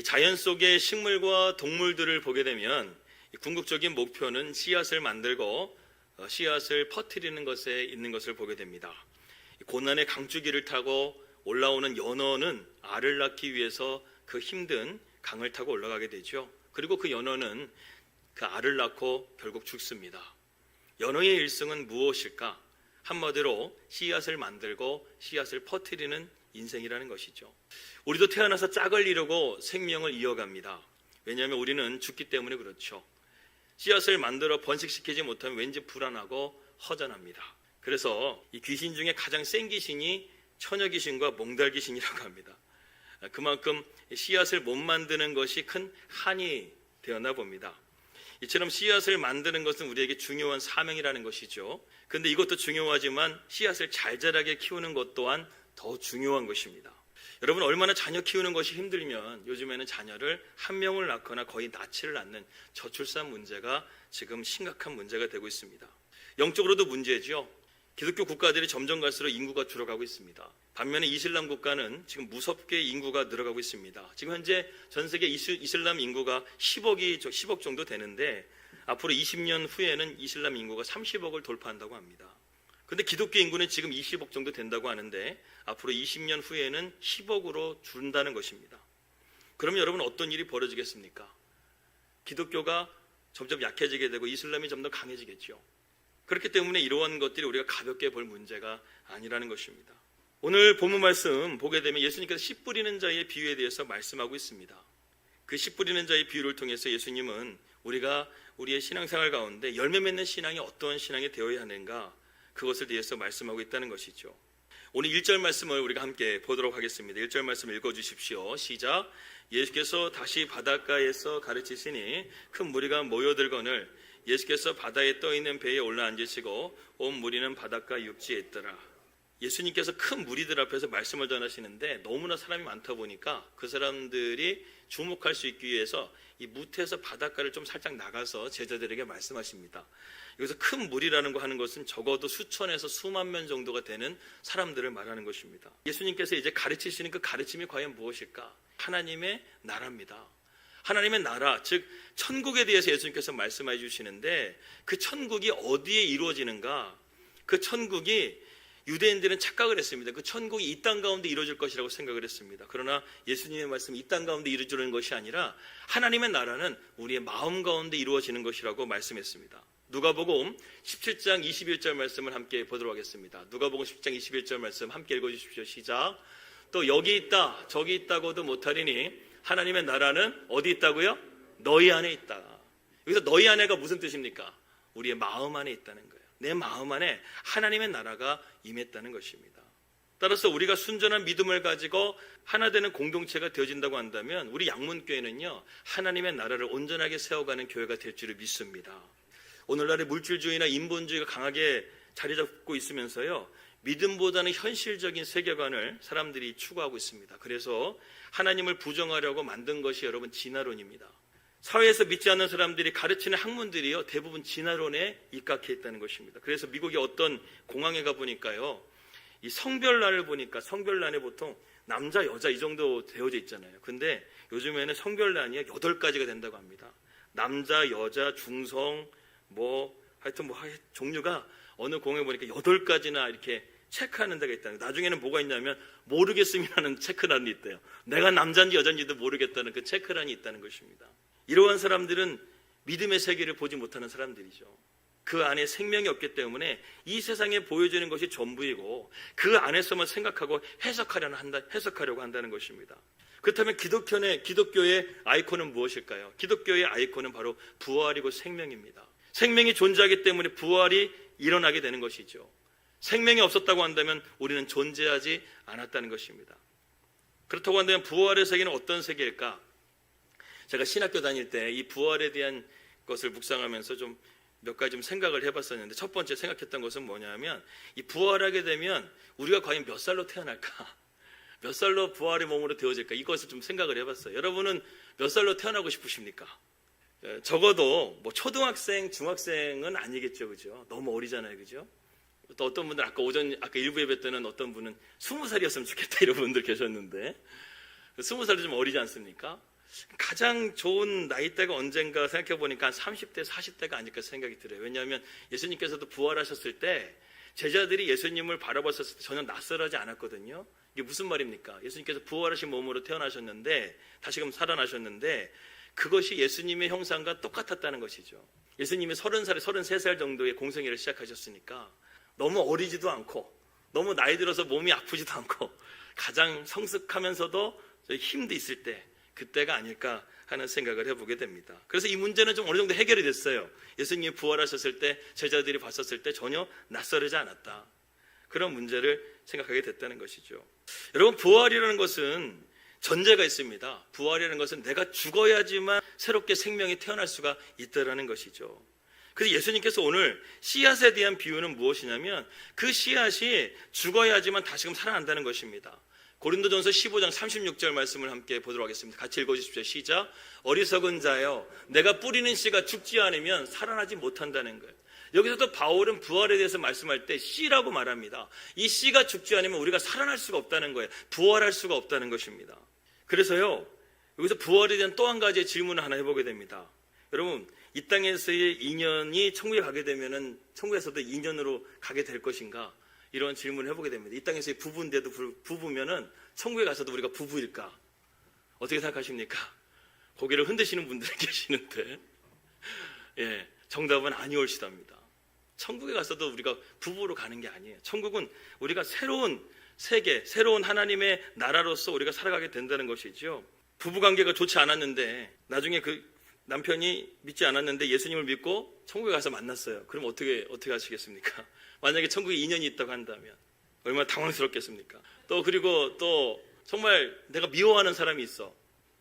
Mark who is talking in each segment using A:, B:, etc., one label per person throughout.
A: 자연 속의 식물과 동물들을 보게 되면 궁극적인 목표는 씨앗을 만들고 씨앗을 퍼뜨리는 것에 있는 것을 보게 됩니다. 고난의 강줄기를 타고 올라오는 연어는 알을 낳기 위해서 그 힘든 강을 타고 올라가게 되죠. 그리고 그 연어는 그 알을 낳고 결국 죽습니다. 연어의 일생은 무엇일까? 한마디로 씨앗을 만들고 씨앗을 퍼뜨리는 인생이라는 것이죠. 우리도 태어나서 짝을 이루고 생명을 이어갑니다. 왜냐하면 우리는 죽기 때문에 그렇죠. 씨앗을 만들어 번식시키지 못하면 왠지 불안하고 허전합니다. 그래서 이 귀신 중에 가장 센 귀신이 처녀 귀신과 몽달 귀신이라고 합니다. 그만큼 씨앗을 못 만드는 것이 큰 한이 되었나 봅니다. 이처럼 씨앗을 만드는 것은 우리에게 중요한 사명이라는 것이죠. 그런데 이것도 중요하지만 씨앗을 잘 자라게 키우는 것 또한 더 중요한 것입니다. 여러분, 얼마나 자녀 키우는 것이 힘들면 요즘에는 자녀를 한 명을 낳거나 거의 낳지를 않는 저출산 문제가 지금 심각한 문제가 되고 있습니다. 영적으로도 문제죠. 기독교 국가들이 점점 갈수록 인구가 줄어가고 있습니다. 반면에 이슬람 국가는 지금 무섭게 인구가 늘어가고 있습니다. 지금 현재 전 세계 이슬람 인구가 10억 정도 되는데 앞으로 20년 후에는 이슬람 인구가 30억을 돌파한다고 합니다. 그런데 기독교 인구는 지금 20억 정도 된다고 하는데 앞으로 20년 후에는 10억으로 줄는다는 것입니다. 그러면 여러분, 어떤 일이 벌어지겠습니까? 기독교가 점점 약해지게 되고 이슬람이 점점 강해지겠죠. 그렇기 때문에 이러한 것들이 우리가 가볍게 볼 문제가 아니라는 것입니다. 오늘 본문 말씀 보게 되면 예수님께서 씨 뿌리는 자의 비유에 대해서 말씀하고 있습니다. 그 씨 뿌리는 자의 비유를 통해서 예수님은 우리가 우리의 신앙생활 가운데 열매 맺는 신앙이 어떤 신앙이 되어야 하는가, 그것을 대해서 말씀하고 있다는 것이죠. 오늘 1절 말씀을 우리가 함께 보도록 하겠습니다. 1절 말씀 읽어주십시오. 시작. 예수께서 다시 바닷가에서 가르치시니 큰 무리가 모여들거늘 예수께서 바다에 떠있는 배에 올라앉으시고 온 무리는 바닷가 육지에 있더라. 예수님께서 큰 무리들 앞에서 말씀을 전하시는데 너무나 사람이 많다 보니까 그 사람들이 주목할 수 있기 위해서 이 무태에서 바닷가를 좀 살짝 나가서 제자들에게 말씀하십니다. 여기서 큰 무리라는 거 하는 것은 적어도 수천에서 수만 명 정도가 되는 사람들을 말하는 것입니다. 예수님께서 이제 가르치시는 그 가르침이 과연 무엇일까? 하나님의 나라입니다. 하나님의 나라, 즉 천국에 대해서 예수님께서 말씀해 주시는데 그 천국이 어디에 이루어지는가? 그 천국이 유대인들은 착각을 했습니다. 그 천국이 이 땅 가운데 이루어질 것이라고 생각을 했습니다. 그러나 예수님의 말씀이 이 땅 가운데 이루어지는 것이 아니라 하나님의 나라는 우리의 마음 가운데 이루어지는 것이라고 말씀했습니다. 누가복음 17장 21절 말씀을 함께 보도록 하겠습니다. 누가복음 17장 21절 말씀 함께 읽어주십시오. 시작. 또 여기 있다 저기 있다고도 못하리니 하나님의 나라는 어디 있다고요? 너희 안에 있다. 여기서 너희 안에가 무슨 뜻입니까? 우리의 마음 안에 있다는 거예요. 내 마음 안에 하나님의 나라가 임했다는 것입니다. 따라서 우리가 순전한 믿음을 가지고 하나 되는 공동체가 되어진다고 한다면 우리 양문교회는요, 하나님의 나라를 온전하게 세워가는 교회가 될 줄을 믿습니다. 오늘날의 물질주의나 인본주의가 강하게 자리 잡고 있으면서요, 믿음보다는 현실적인 세계관을 사람들이 추구하고 있습니다. 그래서 하나님을 부정하려고 만든 것이 여러분 진화론입니다. 사회에서 믿지 않는 사람들이 가르치는 학문들이요, 대부분 진화론에 입각해 있다는 것입니다. 그래서 미국의 어떤 공항에 가보니까요, 이 성별란을 보니까 성별란에 보통 남자, 여자 이 정도 되어져 있잖아요. 근데 요즘에는 성별란이 8가지가 된다고 합니다. 남자, 여자, 중성, 하여튼 종류가 어느 공항에 보니까 8가지나 이렇게 체크하는 데가 있다는 거예요. 나중에는 뭐가 있냐면 모르겠음이라는 체크란이 있대요. 내가 남자인지 여자인지도 모르겠다는 그 체크란이 있다는 것입니다. 이러한 사람들은 믿음의 세계를 보지 못하는 사람들이죠. 그 안에 생명이 없기 때문에 이 세상에 보여지는 것이 전부이고 그 안에서만 생각하고 해석하려고 한다는 것입니다. 그렇다면 기독교의 아이콘은 무엇일까요? 기독교의 아이콘은 바로 부활이고 생명입니다. 생명이 존재하기 때문에 부활이 일어나게 되는 것이죠. 생명이 없었다고 한다면 우리는 존재하지 않았다는 것입니다. 그렇다고 한다면 부활의 세계는 어떤 세계일까? 제가 신학교 다닐 때 이 부활에 대한 것을 묵상하면서 좀 몇 가지 좀 생각을 해봤었는데, 첫 번째 생각했던 것은 뭐냐면, 이 부활하게 되면 우리가 과연 몇 살로 태어날까? 몇 살로 부활의 몸으로 되어질까? 이것을 좀 생각을 해봤어요. 여러분은 몇 살로 태어나고 싶으십니까? 적어도 초등학생, 중학생은 아니겠죠, 그죠? 너무 어리잖아요, 그죠? 또 어떤 분들 아까 일부 예배 때는 어떤 분은 20살이었으면 좋겠다 이런 분들 계셨는데, 20살도 좀 어리지 않습니까? 가장 좋은 나이대가 언젠가 생각해 보니까 한 30대, 40대가 아닐까 생각이 들어요. 왜냐하면 예수님께서도 부활하셨을 때 제자들이 예수님을 바라봤었을 때 전혀 낯설하지 않았거든요. 이게 무슨 말입니까? 예수님께서 부활하신 몸으로 태어나셨는데, 다시금 살아나셨는데, 그것이 예수님의 형상과 똑같았다는 것이죠. 예수님이 30살, 33살 정도의 공생애를 시작하셨으니까 너무 어리지도 않고 너무 나이 들어서 몸이 아프지도 않고 가장 성숙하면서도 힘도 있을 때, 그때가 아닐까 하는 생각을 해보게 됩니다. 그래서 이 문제는 좀 어느 정도 해결이 됐어요. 예수님이 부활하셨을 때 제자들이 봤었을 때 전혀 낯설지 않았다. 그런 문제를 생각하게 됐다는 것이죠. 여러분, 부활이라는 것은 전제가 있습니다. 부활이라는 것은 내가 죽어야지만 새롭게 생명이 태어날 수가 있다는 것이죠. 그래서 예수님께서 오늘 씨앗에 대한 비유는 무엇이냐면 그 씨앗이 죽어야지만 다시금 살아난다는 것입니다. 고린도전서 15장 36절 말씀을 함께 보도록 하겠습니다. 같이 읽어주십시오. 시작. 어리석은 자여, 내가 뿌리는 씨가 죽지 않으면 살아나지 못한다는 거예요. 여기서도 바울은 부활에 대해서 말씀할 때 씨라고 말합니다. 이 씨가 죽지 않으면 우리가 살아날 수가 없다는 거예요. 부활할 수가 없다는 것입니다. 그래서요, 여기서 부활에 대한 또 한 가지의 질문을 하나 해보게 됩니다. 여러분, 이 땅에서의 인연이 천국에 가게 되면은 천국에서도 인연으로 가게 될 것인가? 이런 질문을 해보게 됩니다. 이 땅에서의 부부인데도 부부면은 천국에 가서도 우리가 부부일까? 어떻게 생각하십니까? 고개를 흔드시는 분들이 계시는데, 예, 정답은 아니올시답니다. 천국에 가서도 우리가 부부로 가는 게 아니에요. 천국은 우리가 새로운 세계, 새로운 하나님의 나라로서 우리가 살아가게 된다는 것이죠. 부부관계가 좋지 않았는데 나중에 그 남편이 믿지 않았는데 예수님을 믿고 천국에 가서 만났어요. 그럼 어떻게 하시겠습니까? 만약에 천국에 인연이 있다고 한다면 얼마나 당황스럽겠습니까? 그리고 정말 내가 미워하는 사람이 있어.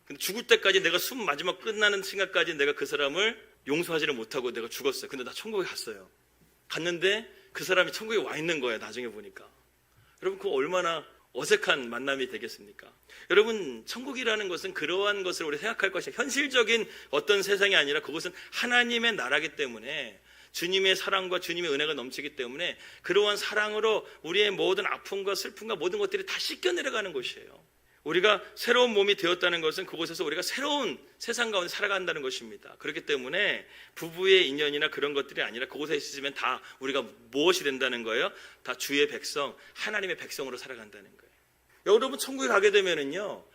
A: 근데 죽을 때까지 내가 숨 마지막 끝나는 순간까지 내가 그 사람을 용서하지를 못하고 내가 죽었어요. 근데 나 천국에 갔어요. 갔는데 그 사람이 천국에 와 있는 거예요. 나중에 보니까. 여러분, 그거 얼마나 어색한 만남이 되겠습니까? 여러분, 천국이라는 것은 그러한 것을 우리 생각할 것이 현실적인 어떤 세상이 아니라 그것은 하나님의 나라기 때문에 주님의 사랑과 주님의 은혜가 넘치기 때문에 그러한 사랑으로 우리의 모든 아픔과 슬픔과 모든 것들이 다 씻겨 내려가는 것이에요. 우리가 새로운 몸이 되었다는 것은 그곳에서 우리가 새로운 세상 가운데 살아간다는 것입니다. 그렇기 때문에 부부의 인연이나 그런 것들이 아니라 그곳에 있으면 다 우리가 무엇이 된다는 거예요? 다 주의 백성, 하나님의 백성으로 살아간다는 거예요. 여러분, 천국에 가게 되면은요,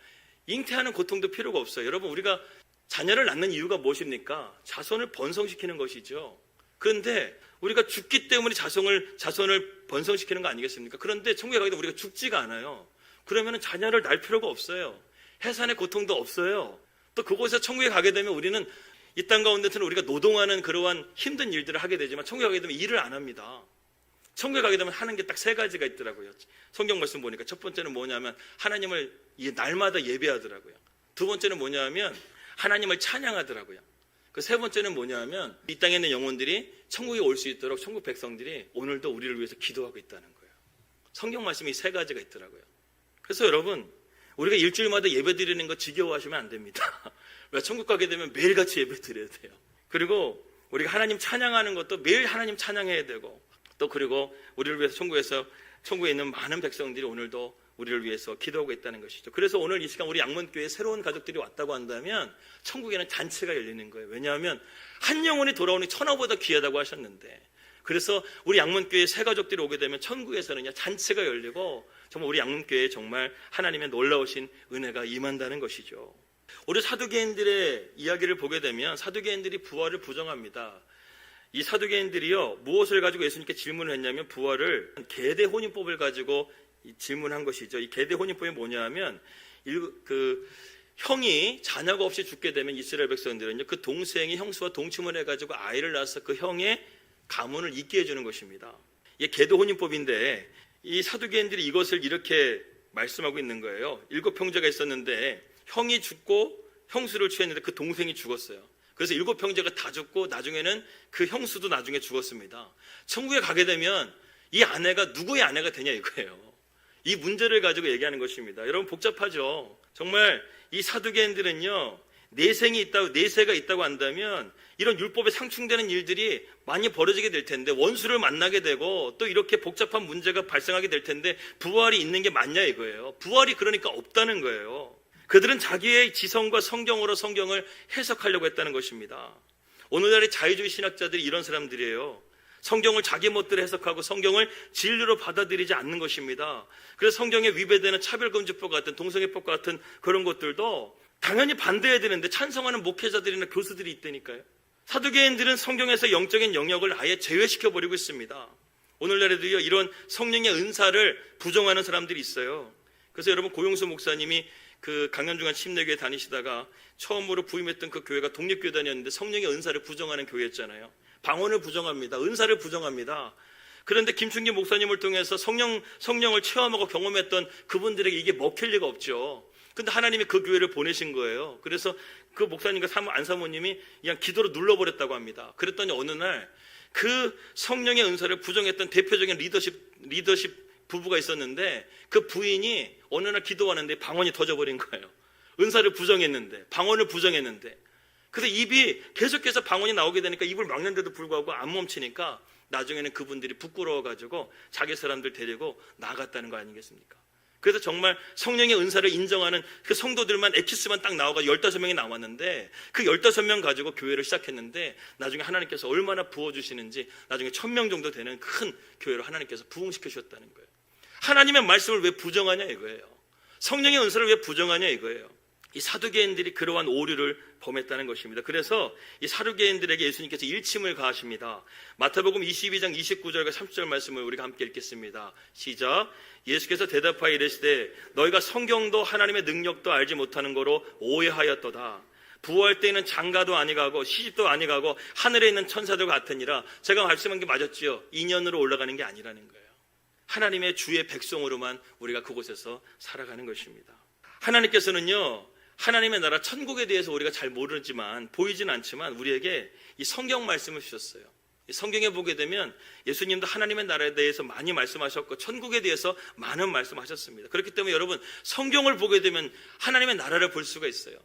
A: 잉태하는 고통도 필요가 없어요. 여러분, 우리가 자녀를 낳는 이유가 무엇입니까? 자손을 번성시키는 것이죠. 그런데 우리가 죽기 때문에 자손을 번성시키는 거 아니겠습니까? 그런데 천국에 가게 되면 우리가 죽지가 않아요. 그러면 자녀를 낳을 필요가 없어요. 해산의 고통도 없어요. 또 그곳에서 천국에 가게 되면 우리는 이 땅 가운데서는 우리가 노동하는 그러한 힘든 일들을 하게 되지만 천국에 가게 되면 일을 안 합니다. 천국에 가게 되면 하는 게 딱 3가지가 있더라고요. 성경 말씀 보니까 첫 번째는 뭐냐면 하나님을 날마다 예배하더라고요. 두 번째는 뭐냐면 하나님을 찬양하더라고요. 그 세 번째는 뭐냐면 이 땅에 있는 영혼들이 천국에 올 수 있도록 천국 백성들이 오늘도 우리를 위해서 기도하고 있다는 거예요. 성경 말씀이 3가지가 있더라고요. 그래서 여러분, 우리가 일주일마다 예배 드리는 거 지겨워하시면 안 됩니다. 왜? 천국 가게 되면 매일같이 예배 드려야 돼요. 그리고 우리가 하나님 찬양하는 것도 매일 하나님 찬양해야 되고, 또 그리고 우리를 위해서 천국에 있는 많은 백성들이 오늘도 우리를 위해서 기도하고 있다는 것이죠. 그래서 오늘 이 시간 우리 양문교회에 새로운 가족들이 왔다고 한다면 천국에는 잔치가 열리는 거예요. 왜냐하면 한 영혼이 돌아오니 천하보다 귀하다고 하셨는데, 그래서 우리 양문교회 새 가족들이 오게 되면 천국에서는요, 잔치가 열리고 정말 우리 양문교회에 정말 하나님의 놀라우신 은혜가 임한다는 것이죠. 우리 사두개인들의 이야기를 보게 되면 사두개인들이 부활을 부정합니다. 이 사두개인들이요, 무엇을 가지고 예수님께 질문을 했냐면 부활을 계대 혼인법을 가지고 질문한 것이죠. 이 계대 혼인법이 뭐냐 하면 형이 자녀가 없이 죽게 되면 이스라엘 백성들은요, 그 동생이 형수와 동침을 해가지고 아이를 낳아서 그 형의 가문을 잇게 해주는 것입니다. 이게 계대 혼인법인데 이 사두개인들이 이것을 이렇게 말씀하고 있는 거예요. 7 형제가 있었는데 형이 죽고 형수를 취했는데 그 동생이 죽었어요. 그래서 7 형제가 다 죽고 나중에는 그 형수도 나중에 죽었습니다. 천국에 가게 되면 이 아내가 누구의 아내가 되냐 이거예요. 이 문제를 가지고 얘기하는 것입니다. 여러분, 복잡하죠. 정말 이 사두개인들은요, 내세가 있다고 한다면 이런 율법에 상충되는 일들이 많이 벌어지게 될 텐데, 원수를 만나게 되고 또 이렇게 복잡한 문제가 발생하게 될 텐데 부활이 있는 게 맞냐 이거예요. 부활이 그러니까 없다는 거예요. 그들은 자기의 지성과 성경으로 성경을 해석하려고 했다는 것입니다. 오늘날의 자유주의 신학자들이 이런 사람들이에요. 성경을 자기 멋대로 해석하고 성경을 진리로 받아들이지 않는 것입니다. 그래서 성경에 위배되는 차별금지법 같은 동성애법 같은 그런 것들도 당연히 반대해야 되는데 찬성하는 목회자들이나 교수들이 있다니까요. 사두개인들은 성경에서 영적인 영역을 아예 제외시켜버리고 있습니다. 오늘날에도요, 이런 성령의 은사를 부정하는 사람들이 있어요. 그래서 여러분, 고용수 목사님이 그 강연중간 침례교회 다니시다가 처음으로 부임했던 그 교회가 독립교회 다녔는데 성령의 은사를 부정하는 교회였잖아요. 방언을 부정합니다. 은사를 부정합니다. 그런데 김충기 목사님을 통해서 성령을 체험하고 경험했던 그분들에게 이게 먹힐 리가 없죠. 근데 하나님이 그 교회를 보내신 거예요. 그래서 그 목사님과 안사모님이 그냥 기도로 눌러버렸다고 합니다. 그랬더니 어느 날 그 성령의 은사를 부정했던 대표적인 리더십 부부가 있었는데 그 부인이 어느 날 기도하는데 방언이 터져버린 거예요. 은사를 부정했는데, 방언을 부정했는데. 그래서 입이 계속해서 방언이 나오게 되니까 입을 막는데도 불구하고 안 멈추니까 나중에는 그분들이 부끄러워가지고 자기 사람들 데리고 나갔다는 거 아니겠습니까? 그래서 정말 성령의 은사를 인정하는 그 성도들만 엑기스만 딱 나와가 15명이 나왔는데 그 15명 가지고 교회를 시작했는데 나중에 하나님께서 얼마나 부어주시는지 나중에 1000명 정도 되는 큰 교회로 하나님께서 부흥시켜 주셨다는 거예요. 하나님의 말씀을 왜 부정하냐 이거예요. 성령의 은사를 왜 부정하냐 이거예요. 이 사두개인들이 그러한 오류를 범했다는 것입니다. 그래서 이 사두개인들에게 예수님께서 일침을 가하십니다. 마태복음 22장 29절과 30절 말씀을 우리가 함께 읽겠습니다. 시작. 예수께서 대답하여 이르시되 너희가 성경도 하나님의 능력도 알지 못하는 거로 오해하였도다. 부활 때에는 장가도 아니가고 시집도 아니가고 하늘에 있는 천사들과 같으니라. 제가 말씀한 게 맞았지요. 인연으로 올라가는 게 아니라는 거예요. 하나님의 주의 백성으로만 우리가 그곳에서 살아가는 것입니다. 하나님께서는요, 하나님의 나라 천국에 대해서 우리가 잘 모르지만 보이진 않지만 우리에게 이 성경 말씀을 주셨어요. 성경에 보게 되면 예수님도 하나님의 나라에 대해서 많이 말씀하셨고 천국에 대해서 많은 말씀하셨습니다. 그렇기 때문에 여러분, 성경을 보게 되면 하나님의 나라를 볼 수가 있어요.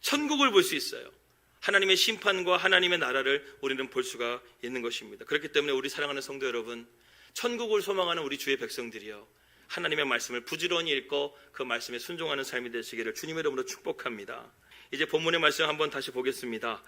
A: 천국을 볼 수 있어요. 하나님의 심판과 하나님의 나라를 우리는 볼 수가 있는 것입니다. 그렇기 때문에 우리 사랑하는 성도 여러분, 천국을 소망하는 우리 주의 백성들이요, 하나님의 말씀을 부지런히 읽고 그 말씀에 순종하는 삶이 되시기를 주님의 이름으로 축복합니다. 이제 본문의 말씀 한번 다시 보겠습니다.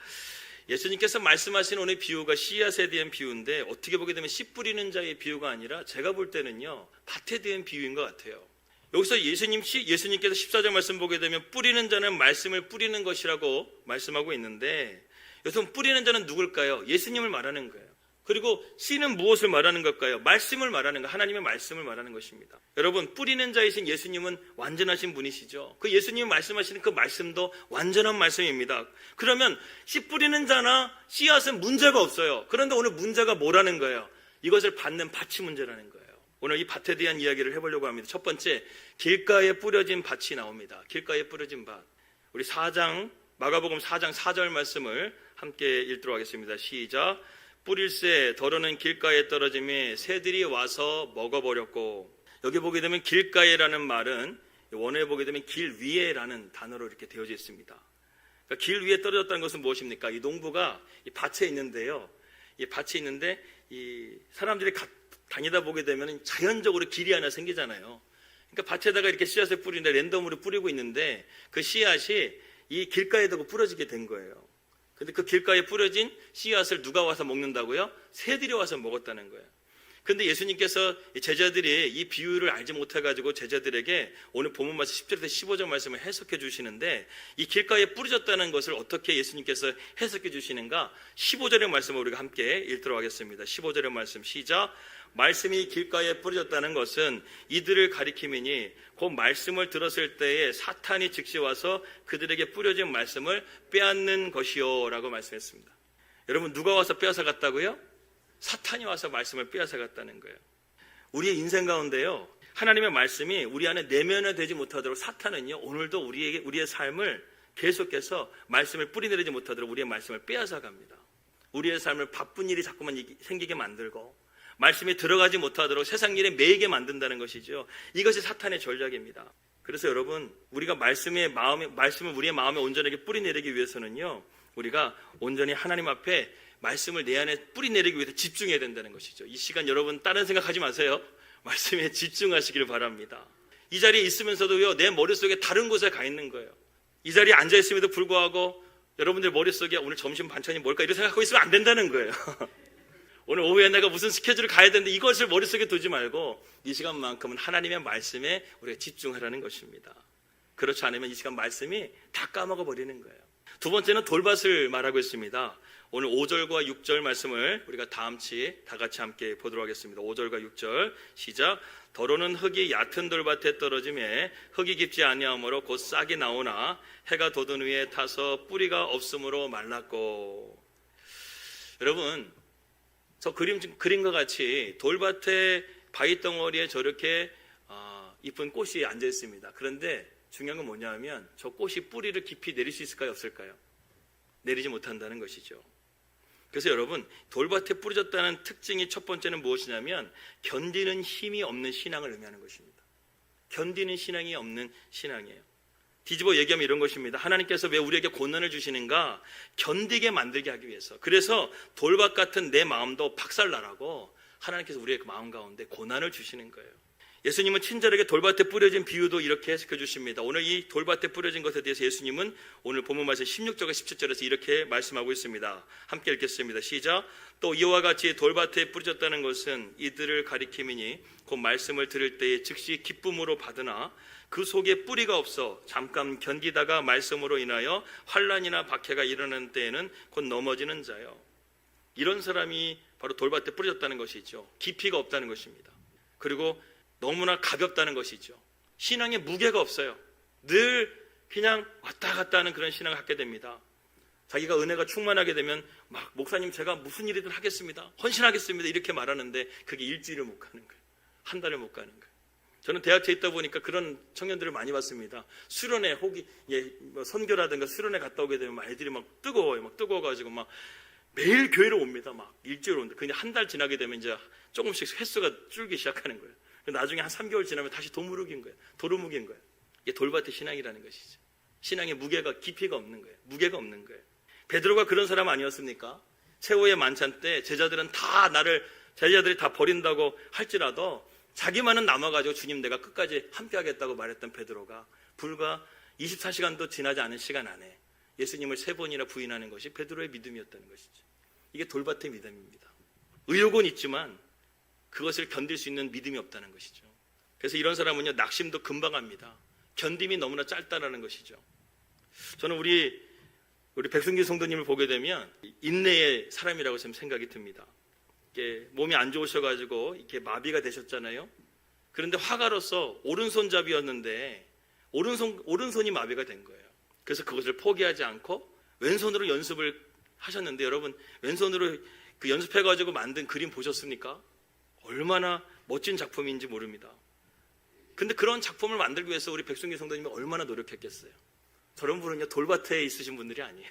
A: 예수님께서 말씀하신 오늘 비유가 씨앗에 대한 비유인데 어떻게 보게 되면 씨 뿌리는 자의 비유가 아니라 제가 볼 때는요, 밭에 대한 비유인 것 같아요. 여기서 예수님께서 14절 말씀 보게 되면 뿌리는 자는 말씀을 뿌리는 것이라고 말씀하고 있는데 여기서 뿌리는 자는 누굴까요? 예수님을 말하는 거예요. 그리고 씨는 무엇을 말하는 걸까요? 말씀을 말하는 거, 하나님의 말씀을 말하는 것입니다. 여러분, 뿌리는 자이신 예수님은 완전하신 분이시죠. 그 예수님이 말씀하시는 그 말씀도 완전한 말씀입니다. 그러면 씨 뿌리는 자나 씨앗은 문제가 없어요. 그런데 오늘 문제가 뭐라는 거예요? 이것을 받는 밭이 문제라는 거예요. 오늘 이 밭에 대한 이야기를 해보려고 합니다. 첫 번째, 길가에 뿌려진 밭이 나옵니다. 길가에 뿌려진 밭. 우리 마가복음 4장 4절 말씀을 함께 읽도록 하겠습니다. 시작. 뿌릴새 더러는 길가에 떨어짐에 새들이 와서 먹어버렸고. 여기 보게 되면 길가에라는 말은 원어에 보게 되면 길 위에라는 단어로 이렇게 되어져 있습니다. 그러니까 길 위에 떨어졌다는 것은 무엇입니까? 이 농부가 이 밭에 있는데요. 이 밭에 있는데 이 사람들이 다니다 보게 되면 자연적으로 길이 하나 생기잖아요. 그러니까 밭에다가 이렇게 씨앗을 뿌리는데 랜덤으로 뿌리고 있는데 그 씨앗이 이 길가에다가 뿌려지게 된 거예요. 근데 그 길가에 뿌려진 씨앗을 누가 와서 먹는다고요? 새들이 와서 먹었다는 거예요. 근데 예수님께서 제자들이 이 비유를 알지 못해가지고 제자들에게 오늘 본문 말씀 10절에서 15절 말씀을 해석해 주시는데 이 길가에 뿌려졌다는 것을 어떻게 예수님께서 해석해 주시는가? 15절의 말씀을 우리가 함께 읽도록 하겠습니다. 15절의 말씀 시작. 말씀이 길가에 뿌려졌다는 것은 이들을 가리킴이니 그 말씀을 들었을 때에 사탄이 즉시 와서 그들에게 뿌려진 말씀을 빼앗는 것이요 라고 말씀했습니다. 여러분, 누가 와서 빼앗아 갔다고요? 사탄이 와서 말씀을 빼앗아 갔다는 거예요. 우리의 인생 가운데요, 하나님의 말씀이 우리 안에 내면화되지 못하도록 사탄은요, 오늘도 우리의 삶을 계속해서 말씀을 뿌리내리지 못하도록 우리의 말씀을 빼앗아 갑니다. 우리의 삶을 바쁜 일이 자꾸만 생기게 만들고 말씀이 들어가지 못하도록 세상 일에 매이게 만든다는 것이죠. 이것이 사탄의 전략입니다. 그래서 여러분, 우리가 말씀을 우리의 마음에 온전하게 뿌리내리기 위해서는요, 우리가 온전히 하나님 앞에 말씀을 내 안에 뿌리내리기 위해서 집중해야 된다는 것이죠. 이 시간 여러분 다른 생각하지 마세요. 말씀에 집중하시기를 바랍니다. 이 자리에 있으면서도요, 내 머릿속에 다른 곳에 가 있는 거예요. 이 자리에 앉아 있음에도 불구하고 여러분들 머릿속에 오늘 점심 반찬이 뭘까 이렇게 생각하고 있으면 안 된다는 거예요. 오늘 오후에 내가 무슨 스케줄을 가야 되는데 이것을 머릿속에 두지 말고 이 시간만큼은 하나님의 말씀에 우리가 집중하라는 것입니다. 그렇지 않으면 이 시간 말씀이 다 까먹어 버리는 거예요. 두 번째는 돌밭을 말하고 있습니다. 오늘 5절과 6절 말씀을 우리가 다음치 다 같이 함께 보도록 하겠습니다. 5절과 6절 시작. 더러는 흙이 얕은 돌밭에 떨어짐에 흙이 깊지 아니하므로 곧 싹이 나오나 해가 돋은 위에 타서 뿌리가 없으므로 말랐고. 여러분, 저 그림과 같이 돌밭에 바위덩어리에 저렇게 이쁜 꽃이 앉아 있습니다. 그런데 중요한 건 뭐냐면 저 꽃이 뿌리를 깊이 내릴 수 있을까요? 없을까요? 내리지 못한다는 것이죠. 그래서 여러분, 돌밭에 뿌려졌다는 특징이 첫 번째는 무엇이냐면 견디는 힘이 없는 신앙을 의미하는 것입니다. 견디는 신앙이 없는 신앙이에요. 뒤집어 얘기하면 이런 것입니다. 하나님께서 왜 우리에게 고난을 주시는가? 견디게 만들게 하기 위해서. 그래서 돌밭 같은 내 마음도 박살나라고 하나님께서 우리의 그 마음 가운데 고난을 주시는 거예요. 예수님은 친절하게 돌밭에 뿌려진 비유도 이렇게 해석해 주십니다. 오늘 이 돌밭에 뿌려진 것에 대해서 예수님은 오늘 본문 말씀 16절과 17절에서 이렇게 말씀하고 있습니다. 함께 읽겠습니다. 시작. 또 이와 같이 돌밭에 뿌려졌다는 것은 이들을 가리킴이니 곧 말씀을 들을 때에 즉시 기쁨으로 받으나 그 속에 뿌리가 없어 잠깐 견디다가 말씀으로 인하여 환난이나 박해가 일어나는 때에는 곧 넘어지는 자요. 이런 사람이 바로 돌밭에 뿌려졌다는 것이죠. 깊이가 없다는 것입니다. 그리고 너무나 가볍다는 것이죠. 신앙에 무게가 없어요. 늘 그냥 왔다 갔다 하는 그런 신앙을 갖게 됩니다. 자기가 은혜가 충만하게 되면 막 목사님 제가 무슨 일이든 하겠습니다. 헌신하겠습니다. 이렇게 말하는데 그게 일주일을 못 가는 거예요. 한 달을 못 가는 거예요. 저는 대학교에 있다 보니까 그런 청년들을 많이 봤습니다. 수련회 혹이 선교라든가 수련회 갔다 오게 되면 막 애들이 막 뜨거워요. 막 뜨거워가지고 막 매일 교회를 옵니다. 막 일주일 옵니다. 그냥 한 달 지나게 되면 이제 조금씩 횟수가 줄기 시작하는 거예요. 나중에 한 3개월 지나면 다시 도루묵인 거예요. 도루묵인 거예요. 이게 돌밭의 신앙이라는 것이죠. 신앙의 무게가 깊이가 없는 거예요. 무게가 없는 거예요. 베드로가 그런 사람 아니었습니까? 최후의 만찬 때 제자들이 다 버린다고 할지라도 자기만은 남아가지고 주님 내가 끝까지 함께하겠다고 말했던 베드로가 불과 24시간도 지나지 않은 시간 안에 예수님을 3번이나 부인하는 것이 베드로의 믿음이었다는 것이죠. 이게 돌밭의 믿음입니다. 의욕은 있지만 그것을 견딜 수 있는 믿음이 없다는 것이죠. 그래서 이런 사람은요, 낙심도 금방 합니다. 견딤이 너무나 짧다라는 것이죠. 저는 우리 백승기 성도님을 보게 되면 인내의 사람이라고 좀 생각이 듭니다. 이렇게 몸이 안 좋으셔가지고 이렇게 마비가 되셨잖아요. 그런데 화가로서 오른손잡이였는데 오른손이 마비가 된 거예요. 그래서 그것을 포기하지 않고 왼손으로 연습을 하셨는데 여러분 왼손으로 그 연습해가지고 만든 그림 보셨습니까? 얼마나 멋진 작품인지 모릅니다. 근데 그런 작품을 만들기 위해서 우리 백승기 성도님이 얼마나 노력했겠어요. 저런 분은요 돌밭에 있으신 분들이 아니에요.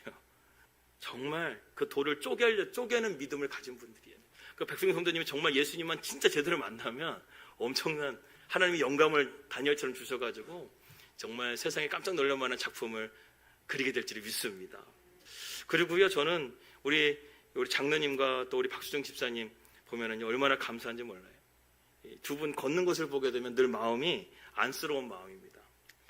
A: 정말 그 돌을 쪼개는 믿음을 가진 분들이에요. 그 백승기 성도님이 정말 예수님만 진짜 제대로 만나면 엄청난 하나님의 영감을 다니엘처럼 주셔가지고 정말 세상에 깜짝 놀랄 만한 작품을 그리게 될 줄 믿습니다. 그리고요 저는 우리 장로님과 또 우리 박수정 집사님 보면은 얼마나 감사한지 몰라요. 두 분 걷는 것을 보게 되면 늘 마음이 안쓰러운 마음입니다.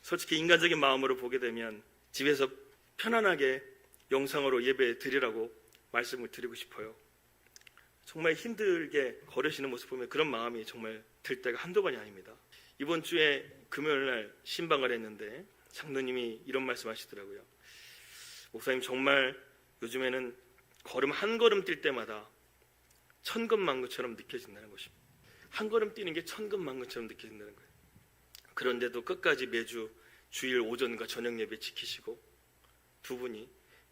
A: 솔직히 인간적인 마음으로 보게 되면 집에서 편안하게 영상으로 예배 드리라고 말씀을 드리고 싶어요. 정말 힘들게 걸으시는 모습 보면 그런 마음이 정말 들 때가 한두 번이 아닙니다. 이번 주에 금요일날 신방을 했는데 장로님이 이런 말씀 하시더라고요. 목사님 정말 요즘에는 걸음 한 걸음 뛸 때마다 천근만근처럼 느껴진다는 것입니다. 한 걸음 뛰는 게 천근만근처럼 느껴진다는 거예요. 그런데도 끝까지 매주 주일 오전과 저녁 예배 지키시고 두 분이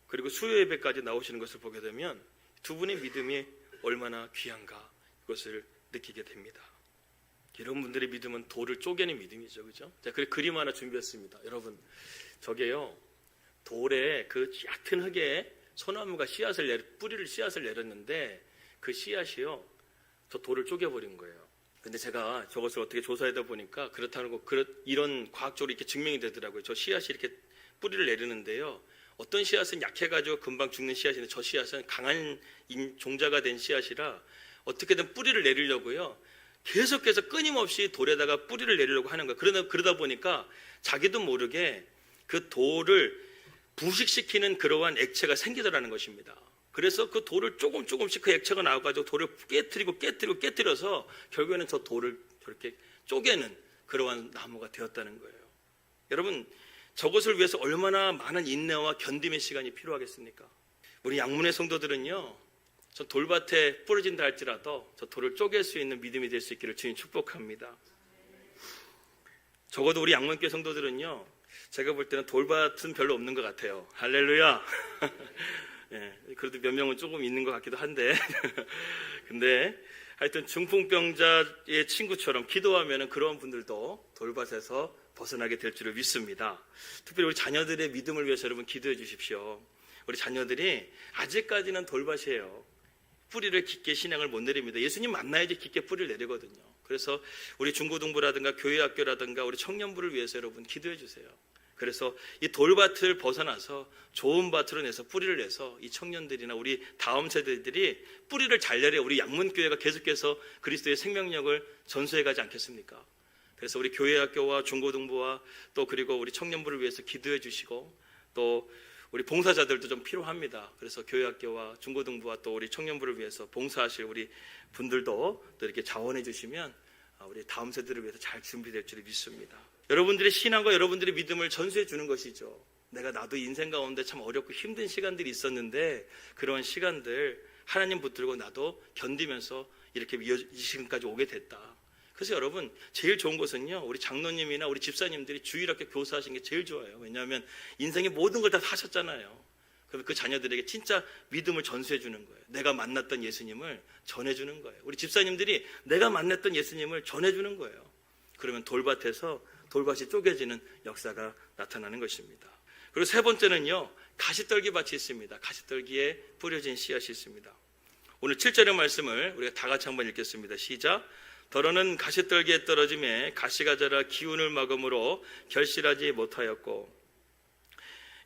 A: 그리고 수요 예배까지 나오시는 것을 보게 되면 두 분의 믿음이 얼마나 귀한가 그것을 느끼게 됩니다. 이런 분들의 믿음은 돌을 쪼개는 믿음이죠, 그죠? 자, 그래 그림 하나 준비했습니다. 여러분, 저게요 돌에 그 얕은 흙에 소나무가 뿌리를 씨앗을 내렸는데 그 씨앗이요 저 돌을 쪼개버린 거예요. 근데 제가 저것을 어떻게 조사하다 보니까 그렇다는 거 이런 과학적으로 이렇게 증명이 되더라고요. 저 씨앗이 이렇게 뿌리를 내리는데요. 어떤 씨앗은 약해가지고 금방 죽는 씨앗인데 저 씨앗은 강한 종자가 된 씨앗이라 어떻게든 뿌리를 내리려고요. 계속해서 끊임없이 돌에다가 뿌리를 내리려고 하는 거예요. 그러다 보니까 자기도 모르게 그 돌을 부식시키는 그러한 액체가 생기더라는 것입니다. 그래서 그 돌을 조금씩 그 액체가 나와가지고 돌을 깨뜨려서 결국에는 저 돌을 저렇게 쪼개는 그러한 나무가 되었다는 거예요. 여러분, 저것을 위해서 얼마나 많은 인내와 견딤의 시간이 필요하겠습니까? 우리 양문의 성도들은요, 저 돌밭에 부러진다 할지라도 저 돌을 쪼갤 수 있는 믿음이 될 수 있기를 주님 축복합니다. 적어도 우리 양문교회 성도들은요, 제가 볼 때는 돌밭은 별로 없는 것 같아요. 할렐루야. 예, 그래도 몇 명은 조금 있는 것 같기도 한데 근데 하여튼 중풍병자의 친구처럼 기도하면 그런 분들도 돌밭에서 벗어나게 될 줄을 믿습니다. 특별히 우리 자녀들의 믿음을 위해서 여러분 기도해 주십시오. 우리 자녀들이 아직까지는 돌밭이에요. 뿌리를 깊게 신앙을 못 내립니다. 예수님 만나야지 깊게 뿌리를 내리거든요. 그래서 우리 중고등부라든가 교회학교라든가 우리 청년부를 위해서 여러분 기도해 주세요. 그래서 이 돌밭을 벗어나서 좋은 밭으로 내서 뿌리를 내서 이 청년들이나 우리 다음 세대들이 뿌리를 잘 내려 우리 양문교회가 계속해서 그리스도의 생명력을 전수해 가지 않겠습니까? 그래서 우리 교회학교와 중고등부와 또 그리고 우리 청년부를 위해서 기도해 주시고 또 우리 봉사자들도 좀 필요합니다. 그래서 교회학교와 중고등부와 또 우리 청년부를 위해서 봉사하실 우리 분들도 또 이렇게 자원해 주시면 우리 다음 세대를 위해서 잘 준비될 줄 믿습니다. 여러분들의 신앙과 여러분들의 믿음을 전수해 주는 것이죠. 나도 인생 가운데 참 어렵고 힘든 시간들이 있었는데 그런 시간들 하나님 붙들고 나도 견디면서 이렇게 이 시간까지 오게 됐다. 그래서 여러분 제일 좋은 것은요, 우리 장로님이나 우리 집사님들이 주일학교 교사하신 게 제일 좋아요. 왜냐하면 인생의 모든 걸 다 하셨잖아요. 그럼 그 자녀들에게 진짜 믿음을 전수해 주는 거예요. 내가 만났던 예수님을 전해주는 거예요. 우리 집사님들이 내가 만났던 예수님을 전해주는 거예요. 그러면 돌밭이 쪼개지는 역사가 나타나는 것입니다. 그리고 세 번째는요, 가시떨기 밭이 있습니다. 가시떨기에 뿌려진 씨앗이 있습니다. 오늘 7절의 말씀을 우리가 다 같이 한번 읽겠습니다. 시작. 더러는 가시떨기에 떨어짐에 가시가 자라 기운을 막음으로 결실하지 못하였고.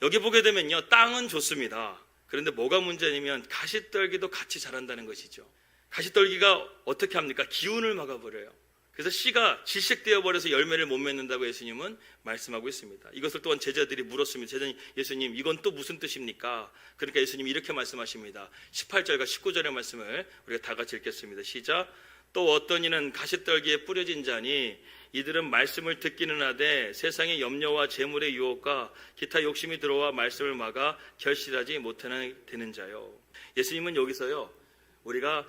A: 여기 보게 되면요, 땅은 좋습니다. 그런데 뭐가 문제냐면 가시떨기도 같이 자란다는 것이죠. 가시떨기가 어떻게 합니까? 기운을 막아버려요. 그래서 씨가 질식되어 버려서 열매를 못 맺는다고 예수님은 말씀하고 있습니다. 이것을 또한 제자들이 물었습니다. 예수님, 이건 또 무슨 뜻입니까? 그러니까 예수님이 이렇게 말씀하십니다. 18절과 19절의 말씀을 우리가 다 같이 읽겠습니다. 시작. 또 어떤 이는 가시떨기에 뿌려진 자니 이들은 말씀을 듣기는 하되 세상의 염려와 재물의 유혹과 기타 욕심이 들어와 말씀을 막아 결실하지 못하는 되는 자요. 예수님은 여기서요, 우리가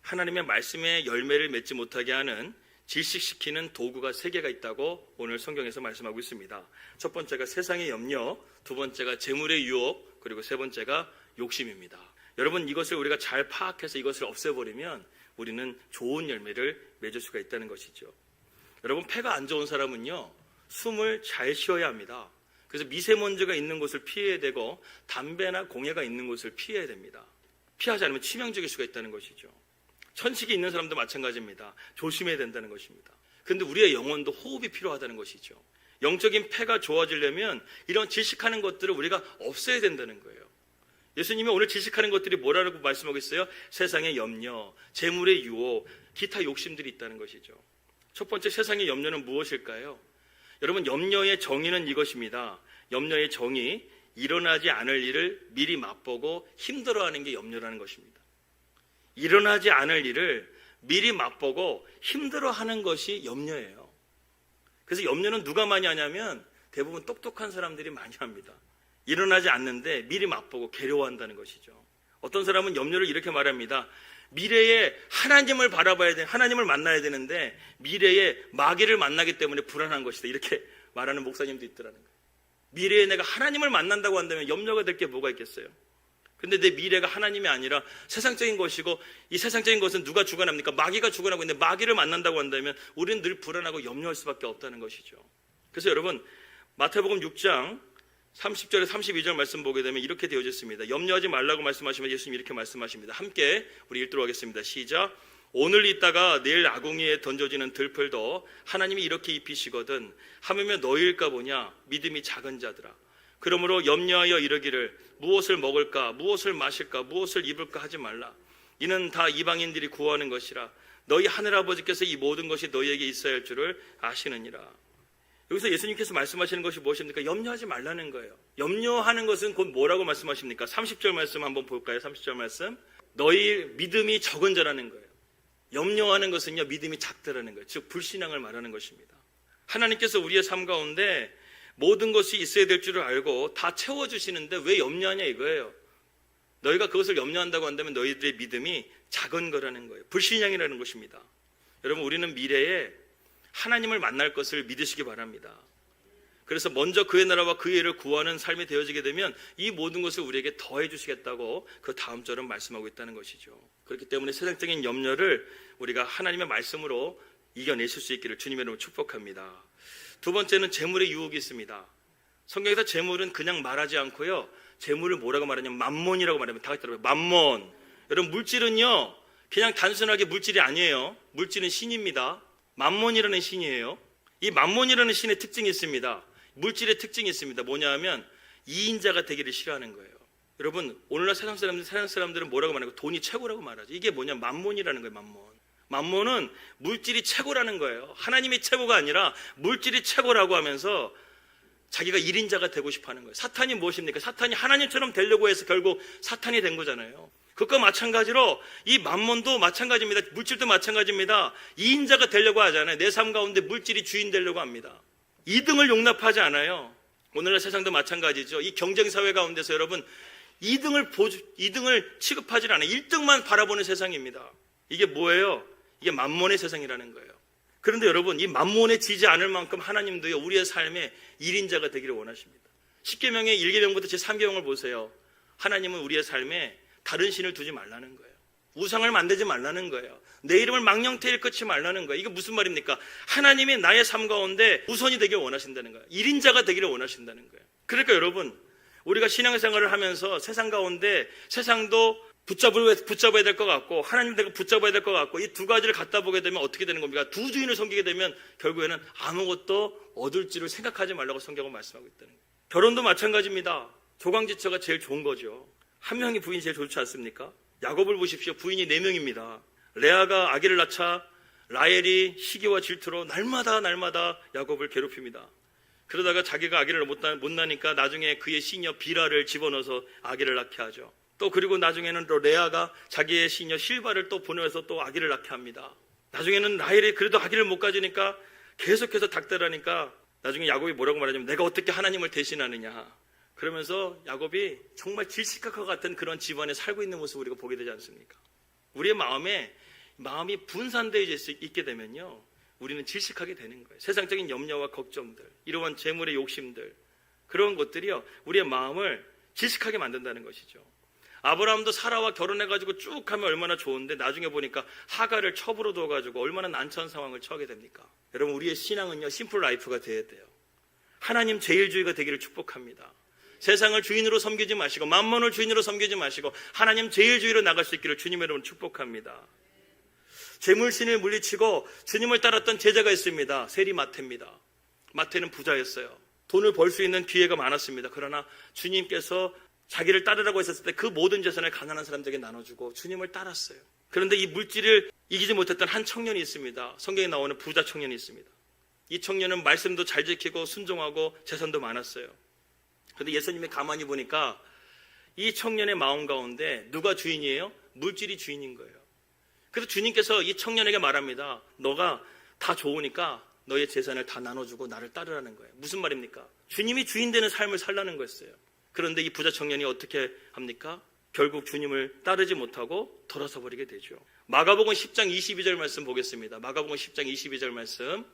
A: 하나님의 말씀에 열매를 맺지 못하게 하는 질식시키는 도구가 3개가 있다고 오늘 성경에서 말씀하고 있습니다. 첫 번째가 세상의 염려, 두 번째가 재물의 유혹, 그리고 세 번째가 욕심입니다. 여러분, 이것을 우리가 잘 파악해서 이것을 없애버리면 우리는 좋은 열매를 맺을 수가 있다는 것이죠. 여러분, 폐가 안 좋은 사람은요, 숨을 잘 쉬어야 합니다. 그래서 미세먼지가 있는 곳을 피해야 되고 담배나 공해가 있는 곳을 피해야 됩니다. 피하지 않으면 치명적일 수가 있다는 것이죠. 천식이 있는 사람도 마찬가지입니다. 조심해야 된다는 것입니다. 그런데 우리의 영혼도 호흡이 필요하다는 것이죠. 영적인 폐가 좋아지려면 이런 질식하는 것들을 우리가 없애야 된다는 거예요. 예수님이 오늘 질식하는 것들이 뭐라고 말씀하고 있어요? 세상의 염려, 재물의 유혹, 기타 욕심들이 있다는 것이죠. 첫 번째, 세상의 염려는 무엇일까요? 여러분, 염려의 정의는 이것입니다. 염려의 정의, 일어나지 않을 일을 미리 맛보고 힘들어하는 게 염려라는 것입니다. 일어나지 않을 일을 미리 맛보고 힘들어하는 것이 염려예요. 그래서 염려는 누가 많이 하냐면 대부분 똑똑한 사람들이 많이 합니다. 일어나지 않는데 미리 맛보고 괴로워한다는 것이죠. 어떤 사람은 염려를 이렇게 말합니다. 미래에 하나님을 바라봐야 돼, 하나님을 만나야 되는데 미래에 마귀를 만나기 때문에 불안한 것이다, 이렇게 말하는 목사님도 있더라는 거예요. 미래에 내가 하나님을 만난다고 한다면 염려가 될 게 뭐가 있겠어요? 근데 내 미래가 하나님이 아니라 세상적인 것이고, 이 세상적인 것은 누가 주관합니까? 마귀가 주관하고 있는데 마귀를 만난다고 한다면 우리는 늘 불안하고 염려할 수밖에 없다는 것이죠. 그래서 여러분, 마태복음 6장 30절에 32절 말씀 보게 되면 이렇게 되어져 있습니다. 염려하지 말라고 말씀하시면 예수님이 이렇게 말씀하십니다. 함께 우리 읽도록 하겠습니다. 시작. 오늘 있다가 내일 아궁이에 던져지는 들풀도 하나님이 이렇게 입히시거든 하물며 너희일까 보냐, 믿음이 작은 자들아. 그러므로 염려하여 이르기를 무엇을 먹을까, 무엇을 마실까, 무엇을 입을까 하지 말라. 이는 다 이방인들이 구하는 것이라. 너희 하늘아버지께서 이 모든 것이 너희에게 있어야 할 줄을 아시느니라. 여기서 예수님께서 말씀하시는 것이 무엇입니까? 염려하지 말라는 거예요. 염려하는 것은 곧 뭐라고 말씀하십니까? 30절 말씀 한번 볼까요? 30절 말씀. 너희 믿음이 적은 자라는 거예요. 염려하는 것은요, 믿음이 작다라는 거예요. 즉 불신앙을 말하는 것입니다. 하나님께서 우리의 삶 가운데 모든 것이 있어야 될 줄을 알고 다 채워주시는데 왜 염려하냐 이거예요. 너희가 그것을 염려한다고 한다면 너희들의 믿음이 작은 거라는 거예요. 불신앙이라는 것입니다. 여러분, 우리는 미래에 하나님을 만날 것을 믿으시기 바랍니다. 그래서 먼저 그의 나라와 그의 일을 구하는 삶이 되어지게 되면 이 모든 것을 우리에게 더해 주시겠다고 그 다음 절은 말씀하고 있다는 것이죠. 그렇기 때문에 세상적인 염려를 우리가 하나님의 말씀으로 이겨내실 수 있기를 주님의 이름으로 축복합니다. 두 번째는 재물의 유혹이 있습니다. 성경에서 재물은 그냥 말하지 않고요, 재물을 뭐라고 말하냐면 맘몬이라고 말하면 다 같이 따라해요. 맘몬. 여러분, 물질은요 그냥 단순하게 물질이 아니에요. 물질은 신입니다. 맘몬이라는 신이에요. 이 맘몬이라는 신의 특징이 있습니다. 물질의 특징이 있습니다. 뭐냐 하면 이인자가 되기를 싫어하는 거예요. 여러분, 오늘날 세상 사람들은 뭐라고 말하고 돈이 최고라고 말하죠. 이게 뭐냐, 맘몬이라는 거예요. 맘몬. 맘몬은 물질이 최고라는 거예요. 하나님이 최고가 아니라 물질이 최고라고 하면서 자기가 1인자가 되고 싶어하는 거예요. 사탄이 무엇입니까? 사탄이 하나님처럼 되려고 해서 결국 사탄이 된 거잖아요. 그것과 마찬가지로 이 맘몬도 마찬가지입니다. 물질도 마찬가지입니다. 2인자가 되려고 하잖아요. 내 삶 가운데 물질이 주인 되려고 합니다. 2등을 용납하지 않아요. 오늘날 세상도 마찬가지죠. 이 경쟁사회 가운데서 여러분 2등을 취급하지 않아요. 1등만 바라보는 세상입니다. 이게 뭐예요? 이게 맘몬의 세상이라는 거예요. 그런데 여러분, 이 맘몬에 지지 않을 만큼 하나님도요 우리의 삶에 1인자가 되기를 원하십니다. 십계명의 1계명부터 제3계명을 보세요. 하나님은 우리의 삶에 다른 신을 두지 말라는 거예요. 우상을 만들지 말라는 거예요. 내 이름을 망령되이 일컫지 말라는 거예요. 이게 무슨 말입니까? 하나님이 나의 삶 가운데 우선이 되기를 원하신다는 거예요. 1인자가 되기를 원하신다는 거예요. 그러니까 여러분, 우리가 신앙생활을 하면서 세상 가운데 세상도 붙잡아야 될 것 같고 하나님도 붙잡아야 될 것 같고 이 두 가지를 갖다 보게 되면 어떻게 되는 겁니까? 두 주인을 섬기게 되면 결국에는 아무것도 얻을 줄을 생각하지 말라고 성경은 말씀하고 있다는 거예요. 결혼도 마찬가지입니다. 조강지처가 제일 좋은 거죠. 한 명이 부인이 제일 좋지 않습니까? 야곱을 보십시오. 부인이 4명입니다. 레아가 아기를 낳자 라헬이 시기와 질투로 날마다 야곱을 괴롭힙니다. 그러다가 자기가 아기를 못 낳으니까 나중에 그의 시녀 비라를 집어넣어서 아기를 낳게 하죠. 또 그리고 나중에는 또 레아가 자기의 시녀 실바를 또 보내서 또 아기를 낳게 합니다. 나중에는 라헬이 그래도 아기를 못 가지니까 계속해서 닥달하니까 나중에 야곱이 뭐라고 말하냐면 내가 어떻게 하나님을 대신하느냐. 그러면서 야곱이 정말 질식할 것 같은 그런 집안에 살고 있는 모습을 우리가 보게 되지 않습니까? 우리의 마음이 분산되어 있게 되면요, 우리는 질식하게 되는 거예요. 세상적인 염려와 걱정들, 이러한 재물의 욕심들, 그런 것들이요 우리의 마음을 질식하게 만든다는 것이죠. 아브라함도 사라와 결혼해가지고 쭉 하면 얼마나 좋은데 나중에 보니까 하갈을 첩으로 둬가지고 얼마나 난처한 상황을 처하게 됩니까? 여러분, 우리의 신앙은요 심플 라이프가 되어야 돼요. 하나님 제일주의가 되기를 축복합니다. 세상을 주인으로 섬기지 마시고 맘몬을 주인으로 섬기지 마시고 하나님 제일주의로 나갈 수 있기를 주님의 이름으로 축복합니다. 재물신을 물리치고 주님을 따랐던 제자가 있습니다. 세리 마태입니다. 마태는 부자였어요. 돈을 벌 수 있는 기회가 많았습니다. 그러나 주님께서 자기를 따르라고 했었을 때 그 모든 재산을 가난한 사람들에게 나눠주고 주님을 따랐어요. 그런데 이 물질을 이기지 못했던 한 청년이 있습니다. 성경에 나오는 부자 청년이 있습니다. 이 청년은 말씀도 잘 지키고 순종하고 재산도 많았어요. 그런데 예수님이 가만히 보니까 이 청년의 마음 가운데 누가 주인이에요? 물질이 주인인 거예요. 그래서 주님께서 이 청년에게 말합니다. 너가 다 좋으니까 너의 재산을 다 나눠주고 나를 따르라는 거예요. 무슨 말입니까? 주님이 주인 되는 삶을 살라는 거였어요. 그런데 이 부자 청년이 어떻게 합니까? 결국 주님을 따르지 못하고 돌아서 버리게 되죠. 마가복음 10장 22절 말씀 보겠습니다. 마가복음 10장 22절 말씀.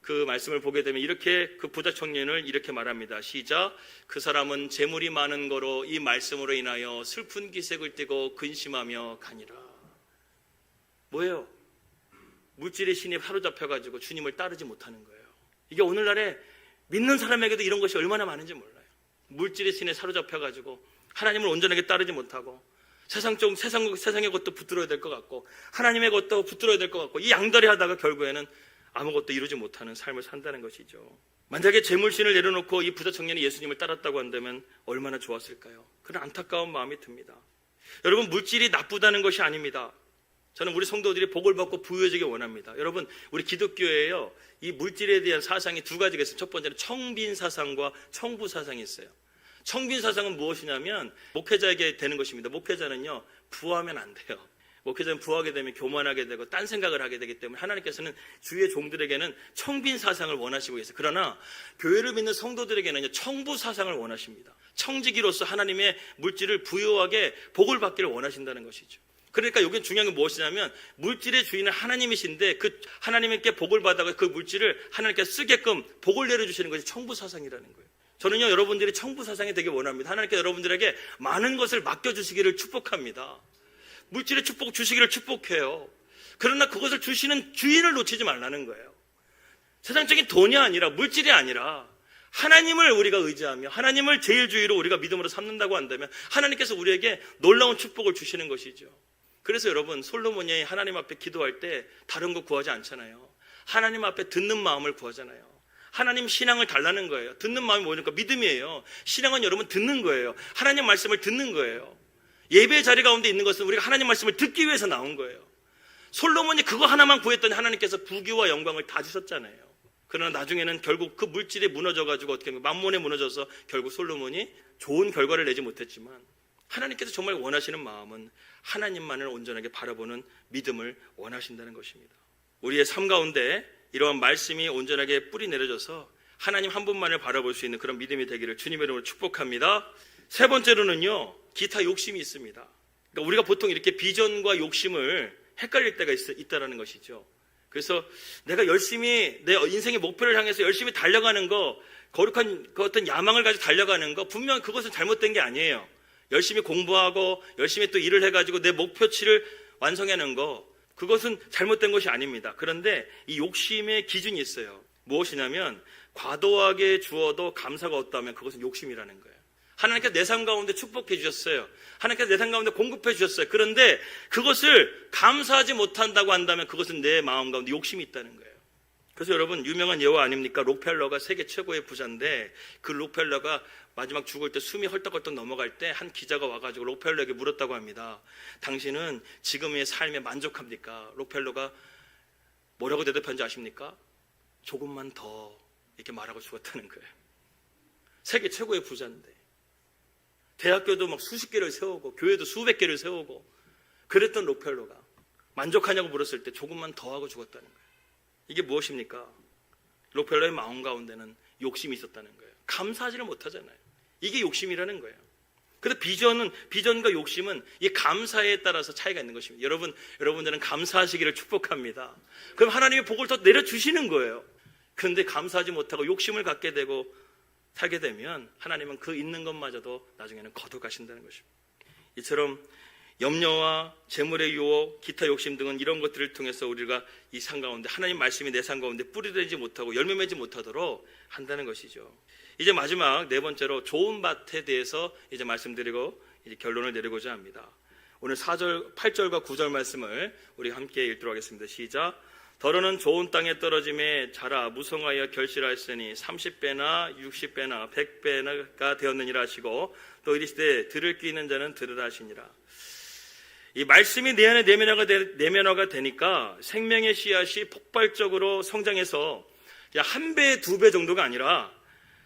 A: 그 말씀을 보게 되면 이렇게 그 부자 청년을 이렇게 말합니다. 시작. 그 사람은 재물이 많은 거로 이 말씀으로 인하여 슬픈 기색을 띠고 근심하며 가니라. 뭐예요? 물질의 신에 사로잡혀가지고 주님을 따르지 못하는 거예요. 이게 오늘날에 믿는 사람에게도 이런 것이 얼마나 많은지 몰라요. 물질의 신에 사로잡혀가지고 하나님을 온전하게 따르지 못하고 세상의 것도 붙들어야 될 것 같고 하나님의 것도 붙들어야 될 것 같고 이 양다리 하다가 결국에는 아무것도 이루지 못하는 삶을 산다는 것이죠. 만약에 재물신을 내려놓고 이 부자 청년이 예수님을 따랐다고 한다면 얼마나 좋았을까요? 그런 안타까운 마음이 듭니다. 여러분, 물질이 나쁘다는 것이 아닙니다. 저는 우리 성도들이 복을 받고 부유해지길 원합니다. 여러분, 우리 기독교에요, 이 물질에 대한 사상이 두 가지가 있어요. 첫 번째는 청빈 사상과 청부 사상이 있어요. 청빈 사상은 무엇이냐면 목회자에게 되는 것입니다. 목회자는요, 부하면 안 돼요. 목회자는 부하게 되면 교만하게 되고 딴 생각을 하게 되기 때문에 하나님께서는 주의 종들에게는 청빈 사상을 원하시고 계세요. 그러나 교회를 믿는 성도들에게는 청부 사상을 원하십니다. 청지기로서 하나님의 물질을 부유하게 복을 받기를 원하신다는 것이죠. 그러니까 여기 중요한 게 무엇이냐면 물질의 주인은 하나님이신데 그 하나님께 복을 받아가 그 물질을 하나님께 쓰게끔 복을 내려주시는 것이 청부 사상이라는 거예요. 저는요, 여러분들이 청부 사상이 되길 원합니다. 하나님께 여러분들에게 많은 것을 맡겨주시기를 축복합니다. 물질의 축복 주시기를 축복해요. 그러나 그것을 주시는 주인을 놓치지 말라는 거예요. 세상적인 돈이 아니라 물질이 아니라 하나님을 우리가 의지하며 하나님을 제일 주의로 우리가 믿음으로 삼는다고 한다면 하나님께서 우리에게 놀라운 축복을 주시는 것이죠. 그래서 여러분, 솔로몬이 하나님 앞에 기도할 때 다른 거 구하지 않잖아요. 하나님 앞에 듣는 마음을 구하잖아요. 하나님 신앙을 달라는 거예요. 듣는 마음이 뭐니까 믿음이에요. 신앙은 여러분 듣는 거예요. 하나님 말씀을 듣는 거예요. 예배 자리 가운데 있는 것은 우리가 하나님 말씀을 듣기 위해서 나온 거예요. 솔로몬이 그거 하나만 구했더니 하나님께서 부귀와 영광을 다 주셨잖아요. 그러나 나중에는 결국 그 물질에 무너져가지고 어떻게 보면 만몬에 무너져서 결국 솔로몬이 좋은 결과를 내지 못했지만 하나님께서 정말 원하시는 마음은 하나님만을 온전하게 바라보는 믿음을 원하신다는 것입니다. 우리의 삶 가운데 이러한 말씀이 온전하게 뿌리 내려져서 하나님 한 분만을 바라볼 수 있는 그런 믿음이 되기를 주님의 이름으로 축복합니다. 세 번째로는요, 기타 욕심이 있습니다. 그러니까 우리가 보통 이렇게 비전과 욕심을 헷갈릴 때가 있다라는 것이죠. 그래서 내가 열심히 내 인생의 목표를 향해서 열심히 달려가는 거, 거룩한 그 어떤 야망을 가지고 달려가는 거, 분명 그것은 잘못된 게 아니에요. 열심히 공부하고 열심히 또 일을 해가지고 내 목표치를 완성하는 거, 그것은 잘못된 것이 아닙니다. 그런데 이 욕심의 기준이 있어요. 무엇이냐면 과도하게 주어도 감사가 없다면 그것은 욕심이라는 거예요. 하나님께서 내 삶 가운데 축복해 주셨어요. 하나님께서 내 삶 가운데 공급해 주셨어요. 그런데 그것을 감사하지 못한다고 한다면 그것은 내 마음 가운데 욕심이 있다는 거예요. 그래서 여러분, 유명한 예화 아닙니까? 록펠러가 세계 최고의 부자인데 그 록펠러가 마지막 죽을 때 숨이 헐떡헐떡 넘어갈 때 한 기자가 와가지고 록펠러에게 물었다고 합니다. 당신은 지금의 삶에 만족합니까? 록펠러가 뭐라고 대답한지 아십니까? 조금만 더, 이렇게 말하고 죽었다는 거예요. 세계 최고의 부자인데 대학교도 막 수십 개를 세우고 교회도 수백 개를 세우고 그랬던 록펠러가 만족하냐고 물었을 때 조금만 더 하고 죽었다는 거예요. 이게 무엇입니까? 록펠러의 마음 가운데는 욕심이 있었다는 거예요. 감사하지를 못하잖아요. 이게 욕심이라는 거예요. 그래서 비전과 욕심은 이 감사에 따라서 차이가 있는 것입니다. 여러분들은 감사하시기를 축복합니다. 그럼 하나님의 복을 더 내려주시는 거예요. 그런데 감사하지 못하고 욕심을 갖게 되고 살게 되면 하나님은 그 있는 것마저도 나중에는 거둬가신다는 것입니다. 이처럼 염려와 재물의 유혹, 기타 욕심 등은 이런 것들을 통해서 우리가 이 삶 가운데 하나님 말씀이 내 삶 가운데 뿌리되지 못하고 열매 맺지 못하도록 한다는 것이죠. 이제 마지막 네 번째로 좋은 밭에 대해서 이제 말씀드리고 이제 결론을 내리고자 합니다. 오늘 8절과 9절 말씀을 우리 함께 읽도록 하겠습니다. 시작. 더러는 좋은 땅에 떨어짐에 자라 무성하여 결실하였으니 30배나 60배나 100배가 되었느니라 하시고 또 이르시되 들을 귀 있는 자는 들으라 하시니라. 이 말씀이 내 안에 내면화가 되니까 생명의 씨앗이 폭발적으로 성장해서 한 배, 두 배 정도가 아니라